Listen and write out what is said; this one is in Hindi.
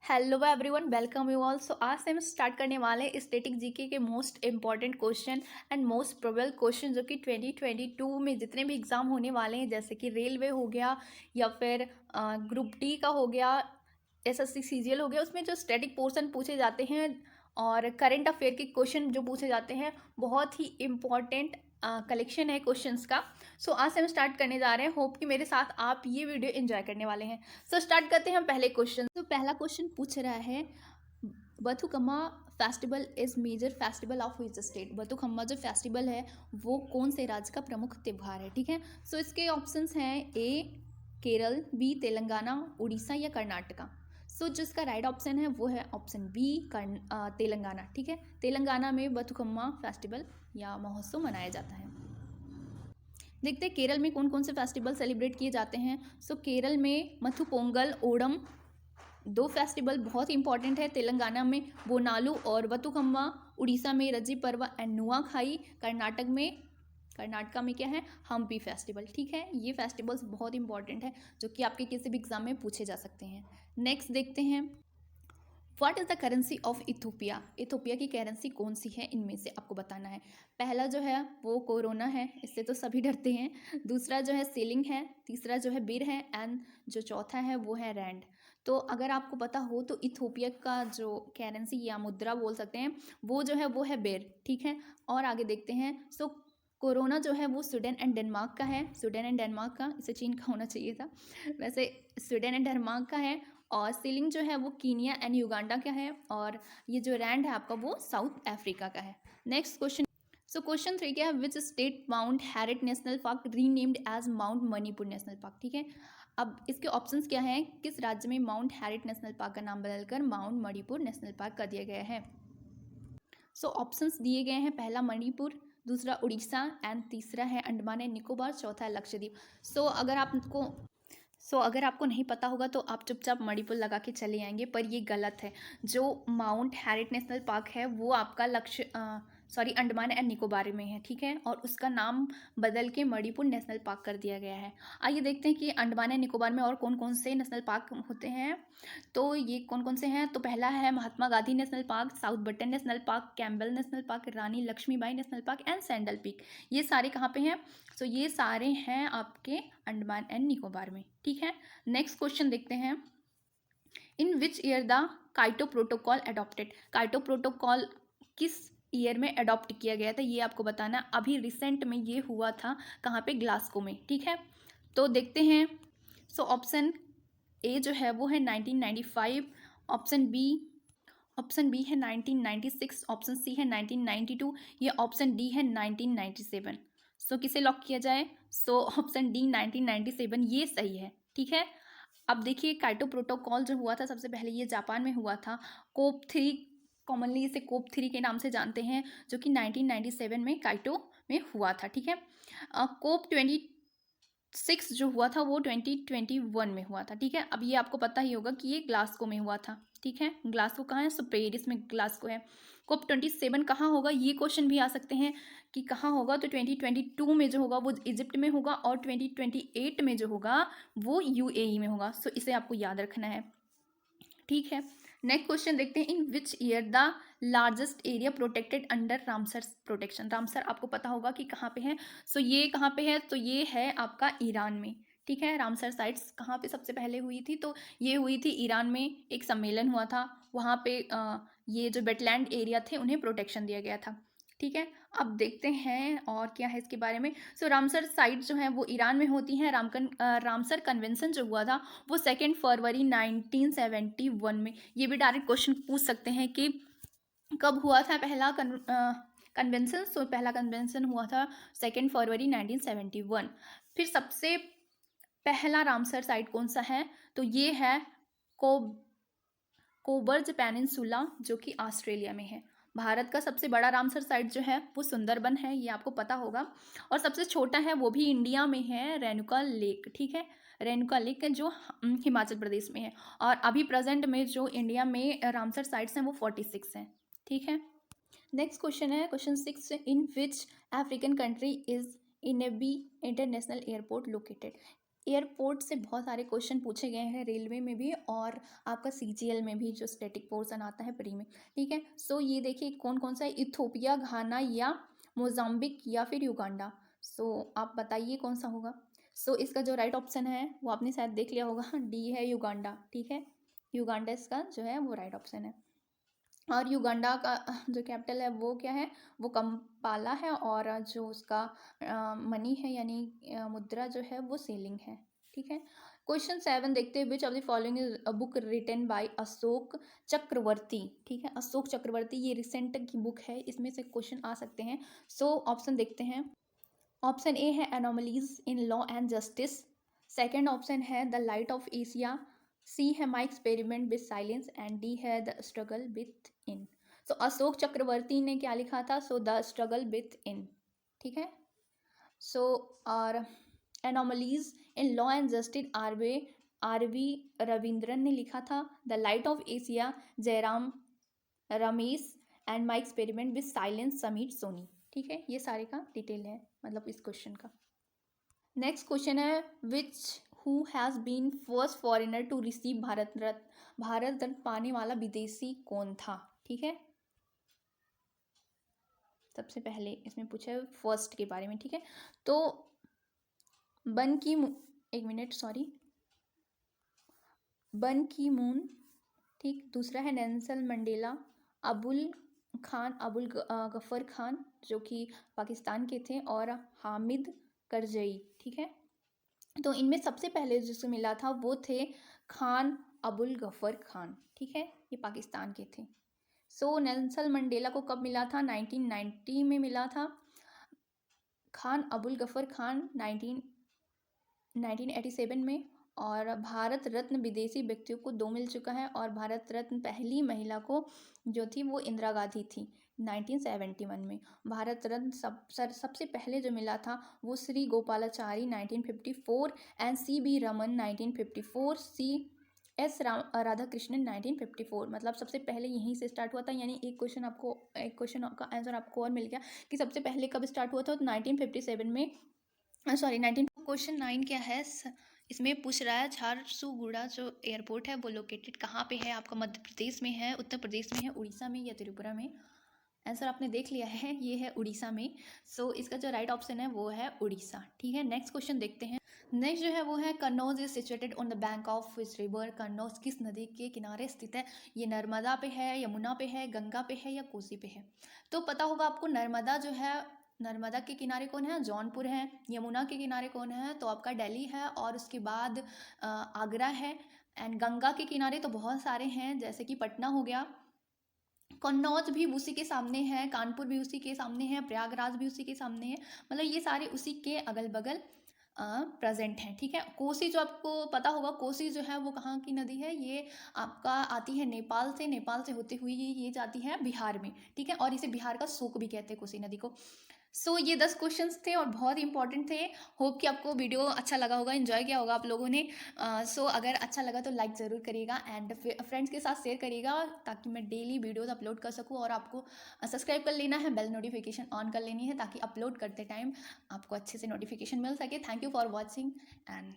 Hello everyone, welcome you all. So आज से हम स्टार्ट करने वाले हैं स्टैटिक जीके के most important question and most probable question जो कि 2022 में जितने भी एग्जाम होने वाले हैं, जैसे कि रेलवे हो गया या फिर ग्रुप डी का हो गया, एसएससी सीजीएल हो गया, उसमें जो स्टैटिक पोर्शन पूछे जाते हैं और करंट अफेयर के क्वेश्चन जो पूछे जाते हैं, बहुत ही इम्पॉर्टेंट कलेक्शन है क्वेश्चंस का। सो आज से हम स्टार्ट करने जा रहे हैं। होप कि मेरे साथ आप ये वीडियो एंजॉय करने वाले हैं। सो स्टार्ट करते हैं हम पहले क्वेश्चन। तो पहला क्वेश्चन पूछ रहा है, Bathukamma festival is major festival of which state. Bathukamma जो फेस्टिवल है वो कौन से राज्य का प्रमुख त्यौहार है, ठीक है। सो इसके ऑप्शंस हैं ए केरल, बी तेलंगाना, उड़ीसा या कर्नाटका। सो जिसका राइट ऑप्शन है वो है ऑप्शन बी तेलंगाना, ठीक है। तेलंगाना में बथुकम्मा फेस्टिवल या महोत्सव मनाया जाता है। देखते हैं केरल में कौन कौन से फेस्टिवल सेलिब्रेट किए जाते हैं। सो केरल में मथु पोंगल, ओणम, दो फेस्टिवल बहुत इंपॉर्टेंट है। तेलंगाना में बोनालू और बथुकम्मा, उड़ीसा में रजी पर्व एंड नुआखाई, कर्नाटका में क्या है, हम्पी फेस्टिवल, ठीक है। ये फेस्टिवल्स बहुत इंपॉर्टेंट है जो कि आपके किसी भी एग्जाम में पूछे जा सकते हैं। नेक्स्ट देखते हैं, what is the currency of Ethiopia. Ethiopia की करेंसी कौन सी है, इनमें से आपको बताना है। पहला जो है वो कोरोना है, इससे तो सभी डरते हैं। दूसरा जो है सीलिंग है, तीसरा जो है बिर है एंड जो चौथा है वो है रैंड। तो अगर आपको पता हो तो इथोपिया का जो करेंसी या मुद्रा बोल सकते हैं वो है बिर, ठीक है। और आगे देखते हैं। सो कोरोना जो है वो स्वीडन एंड डेनमार्क का है, स्वीडन एंड डेनमार्क का, इसे चीन का होना चाहिए था वैसे। स्वीडन एंड डेनमार्क का है। और सीलिंग जो है वो कीनिया एंड युगांडा का है। और ये जो रैंड है आपका वो साउथ अफ्रीका का है। Next question. सो क्वेश्चन 3 क्या है, which state Mount Harriet national park renamed as Mount Manipur national park, ठीक है। अब इसके ऑप्शंस क्या हैं, किस राज्य में माउंट हैरिट नेशनल पार्क का नाम बदलकर माउंट मणिपुर नेशनल पार्क कर दिया गया है। सो ऑप्शंस दिए गए हैं, पहला मणिपुर, दूसरा उड़ीसा एंड तीसरा है अंडमान एंड निकोबार, चौथा है लक्षद्वीप। सो अगर आपको नहीं पता होगा तो आप चुपचाप मणिपुर लगा के चले आएंगे, पर ये गलत है। जो माउंट हैरिट नेशनल पार्क है वो आपका अंडमान एंड निकोबार में है, ठीक है। और उसका नाम बदल के मणिपुर नेशनल पार्क कर दिया गया है। आइए देखते हैं कि अंडमान एंड निकोबार में और कौन कौन से नेशनल पार्क होते हैं। तो ये कौन कौन से हैं, तो पहला है Mahatma Gandhi national park, South Button national park, Campbell national park, Rani Lakshmibai national park and Sandal Peak. ये सारे कहाँ पे हैं, सो ये सारे हैं आपके अंडमान एंड निकोबार में, ठीक है। नेक्स्ट क्वेश्चन देखते हैं, in which year the Kyoto protocol adopted. Kyoto protocol किस ईयर में अडॉप्ट किया गया था, ये आपको बताना। अभी रिसेंट में ये हुआ था, कहाँ पे, ग्लासगो में, ठीक है। तो देखते हैं। सो ऑप्शन ए जो है वो है 1995, ऑप्शन बी है 1996, ऑप्शन सी है 1992, ये ऑप्शन डी है 1997। सो किसे लॉक किया जाए, सो ऑप्शन डी 1997 ये सही है, ठीक है। अब देखिए, काइटो प्रोटोकॉल जो हुआ था सबसे पहले ये जापान में हुआ था। कोप 3, कॉमनली इसे कोप 3 के नाम से जानते हैं, जो कि 1997 में काइटो में हुआ था, ठीक है। कोप 26 जो हुआ था वो 2021 में हुआ था, ठीक है। अब ये आपको पता ही होगा कि ये ग्लासगो में हुआ था, ठीक है। ग्लासगो कहाँ है, सो पेरिस में ग्लासगो है। कोप 27 कहाँ होगा, ये क्वेश्चन भी आ सकते हैं कि कहाँ होगा, तो 2022 में जो होगा वो इजिप्ट में होगा, और 2028 में जो होगा वो यूएई में होगा। सो इसे आपको याद रखना है, ठीक है। नेक्स्ट क्वेश्चन देखते हैं, in which year the largest area protected under Ramsar protection. Ramsar आपको पता होगा कि कहाँ पे है। सो ये कहाँ पे है, तो ये है आपका ईरान में, ठीक है। रामसर साइट्स कहाँ पे सबसे पहले हुई थी, तो ये हुई थी ईरान में। एक सम्मेलन हुआ था वहाँ पे, ये जो वेटलैंड एरिया थे उन्हें प्रोटेक्शन दिया गया था, ठीक है। अब देखते हैं और क्या है इसके बारे में। सो रामसर साइट जो है वो ईरान में होती हैं। रामसर कन्वेंशन जो हुआ था वो 2 फरवरी 1971 में। ये भी डायरेक्ट क्वेश्चन पूछ सकते हैं कि कब हुआ था पहला कन्वेंशन। सो पहला कन्वेंशन हुआ था 2 फरवरी 1971। फिर सबसे पहला रामसर साइट कौन सा है, तो ये है कोबर्ज पेनिनसुला, जो कि ऑस्ट्रेलिया में है। भारत का सबसे बड़ा रामसर साइट जो है वो सुंदरबन है, ये आपको पता होगा। और सबसे छोटा है वो भी इंडिया में है, रेणुका लेक, ठीक है। रेणुका लेक है जो हिमाचल प्रदेश में है। और अभी प्रेजेंट में जो इंडिया में रामसर साइट्स हैं वो 46 हैं, ठीक है। नेक्स्ट क्वेश्चन है question 6, in which African country is Entebbe international airport located. Airport से बहुत सारे क्वेश्चन पूछे गए हैं रेलवे में भी और आपका सीजीएल में भी, जो स्टैटिक पोर्शन आता है प्री में, ठीक है। सो ये देखिए कौन कौन सा है, इथोपिया, घाना या मोजाम्बिक या फिर युगांडा। सो आप बताइए कौन सा होगा। सो इसका जो राइट ऑप्शन है वो आपने शायद देख लिया होगा, डी है युगांडा, ठीक है। युगांडा इसका जो है वो राइट ऑप्शन है। और युगांडा का जो कैपिटल है वो क्या है, वो कंपाला है, और जो उसका मनी है यानी मुद्रा जो है वो सेलिंग है, ठीक है। क्वेश्चन 7 देखते हैं, which of the following is a book written by Ashok Chakravarti, ठीक है। अशोक चक्रवर्ती ये रिसेंट की बुक है, इसमें से क्वेश्चन आ सकते हैं। सो ऑप्शन देखते हैं। ऑप्शन ए है anomalies in law and justice, second option है the light of Asia, C है my experiment with silence, and D है the struggle within. So Ashok Chakravarti ने क्या लिखा था, so the struggle within, ठीक है। सो और anomalies in law and justice R V Ravindran ने लिखा था। The light of Asia Jairam Ramesh, and my experiment with silence Sameer Soni, ठीक है। ये सारे का डिटेल है मतलब इस क्वेश्चन का। नेक्स्ट क्वेश्चन है, which who has been first foreigner to receive Bharat Ratna पाने वाला विदेशी कौन था, ठीक है। सबसे पहले इसमें पूछा है फर्स्ट के बारे में, ठीक है। तो एक मिनट सॉरी, बन की मून, ठीक। दूसरा है Nelson Mandela, Abul Gruffudd Khan जो कि पाकिस्तान के थे, और हामिद करजई, ठीक है। तो इनमें सबसे पहले जिसको मिला था वो थे खान अबुल गफर खान, ठीक है। ये पाकिस्तान के थे। सो नेल्सन मंडेला को कब मिला था, 1990 में मिला था। खान अबुल गफर खान 1987 में। और भारत रत्न विदेशी व्यक्तियों को 2 मिल चुका है, और भारत रत्न पहली महिला को जो थी वो इंदिरा गांधी थी 1971 में। भारत रत्न सबसे पहले जो मिला था वो Shri Gopalachari 1954, and C B Raman 1954, C S Radhakrishnan 1954। मतलब सबसे पहले यहीं से स्टार्ट हुआ था, यानी एक क्वेश्चन का आंसर आपको और मिल गया कि सबसे पहले कब स्टार्ट हुआ था, तो 1957 में, सॉरी 19। क्वेश्चन 9 क्या है, इसमें पूछ रहा है झारसुगुड़ा जो एयरपोर्ट है वो लोकेटेड कहाँ पे है, आपका मध्य प्रदेश में है, उत्तर प्रदेश में है, उड़ीसा में या त्रिपुरा में। आंसर आपने देख लिया है, ये है उड़ीसा में। सो इसका जो राइट ऑप्शन है वो है उड़ीसा, ठीक है। नेक्स्ट क्वेश्चन देखते हैं। नेक्स्ट जो है वो है, Kannauj is situated on the bank of which river, Kannauj किस नदी के किनारे स्थित है। ये नर्मदा पे है, यमुना पे है, गंगा पे है या कोसी पे है। तो पता होगा आपको, नर्मदा जो है, नर्मदा के किनारे कौन है, जौनपुर है। यमुना के किनारे कौन है, तो आपका दिल्ली है, और उसके बाद आगरा है। एंड गंगा के किनारे तो बहुत सारे हैं, जैसे कि पटना हो गया, कन्नौज भी उसी के सामने है, कानपुर भी उसी के सामने है, प्रयागराज भी उसी के सामने है, मतलब ये सारे उसी के अगल बगल प्रेजेंट हैं, ठीक है। कोसी जो आपको पता होगा, कोसी जो है वो कहाँ की नदी है, ये आपका आती है नेपाल से होते हुए ये जाती है बिहार में, ठीक है। और इसे बिहार का शोक भी कहते हैं कोसी नदी को। सो ये 10 क्वेश्चंस थे और बहुत इंपॉर्टेंट थे। होप कि आपको वीडियो अच्छा लगा होगा, एंजॉय किया होगा आप लोगों ने। सो अगर अच्छा लगा तो लाइक ज़रूर करिएगा, एंड फ्रेंड्स के साथ शेयर करिएगा, ताकि मैं डेली वीडियोस अपलोड कर सकूँ। और आपको सब्सक्राइब कर लेना है, बेल नोटिफिकेशन ऑन कर लेनी है, ताकि अपलोड करते टाइम आपको अच्छे से नोटिफिकेशन मिल सके। Thank you for watching and